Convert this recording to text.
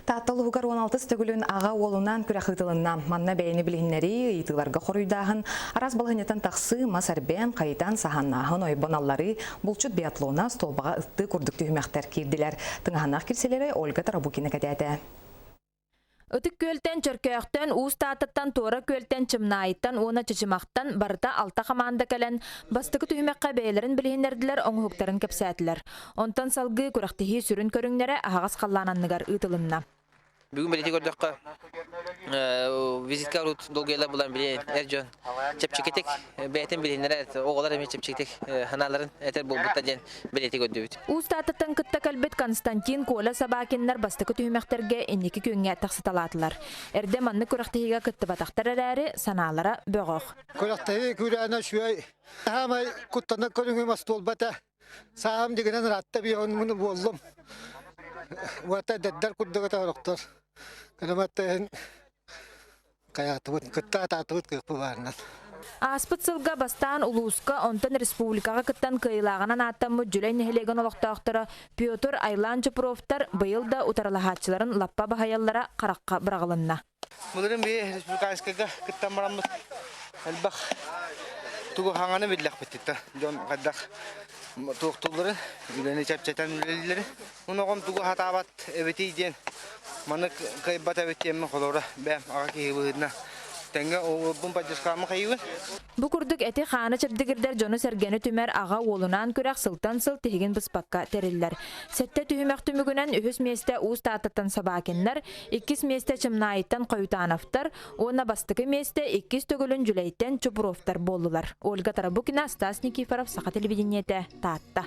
Таатталыгар 16 төгүлүн ага олунан күрәхытылынна манна бәйни билиннәри итыларга хорuydaһын арас балһынятан тахсы масарбен кайтан саханнаһын ойбоналлары булчут биатлона столбага ытты курдук төһмәхтәр кирдиләр. Тыңаһаннах кирселәре Ольга Тарабукина кәдәдә. Өтік көлтен чөркөйөктен уустааттан туора көлтен чымнайыттан уона чычымақтан барыта алта команда кәлен бастыкы түймәккә бәйләрен билһиннәрдиләр оңһуктарын кепсәтләр. Онтан салгы күрәхтеһи сүрүн көрүңнәре агас каллананныгар ытылынна. Бүгін білеті көрдіққа визитка ұрут долгайлар бұлан білейін әржон чепчекетек бәйтін білейінлер әрті оғалар әме чепчекетек ханаларын әтер бұл бұтта ден білеті көрді бүт. Устаттан кытта кәлбет Константин Коля Сабакиннар бастықы түймәктерге енекі күйіңе тақсыталатылар. Әрде манны күрәхтеһиге кытты батақтар әрәрі саналара бөғоқ. Күрәхтеһи күрәне шуай хамай куттана көрүңе мастол бата саам дигенен ратта бийон муну болдум. Вата дәддәр куддыгы тарыктар. Кәләмәттән каятыбыт кытта татыбыт кыпы барнан. Аспыт сылга бастан улуска онтан республикага кыттан кыйлаганан аттамы жүлей нехелеген олоқтақтары Петр Айлан Чупровтар быйыл да утаралахатчыларын лаппа бахаяллара қараққа бырағылынна. Мұлырын бей республиканскага кыттан марамыз әлбақ тугу хаңаны бидләк беттітті. Жон қаддақ туқтулары, үлені чәпчәтен үлелілері. Мұнығым тугу хатабат әбеті иден. Маны кайбат әбетемін қолора бәм аға кейі бұғырна. Тәңгі оғылбын паджырқамы қайығы. Бу курдук эти хана чырдыгырдар жону сергени түмер ага олунан күрәк сылтан сыл тегин быспакка териллер. Сетте түһүмәк түмүгүнен үһүс месте уус тааттан сабакеннер, 2 месте чымнайыттан коютановтар, она бастыкы месте 2 төгөлүн жүлейттен Чупровтар болдулар. Ольга Тарабукина, Стас Никифоров, Саха телевидениете, Таатта.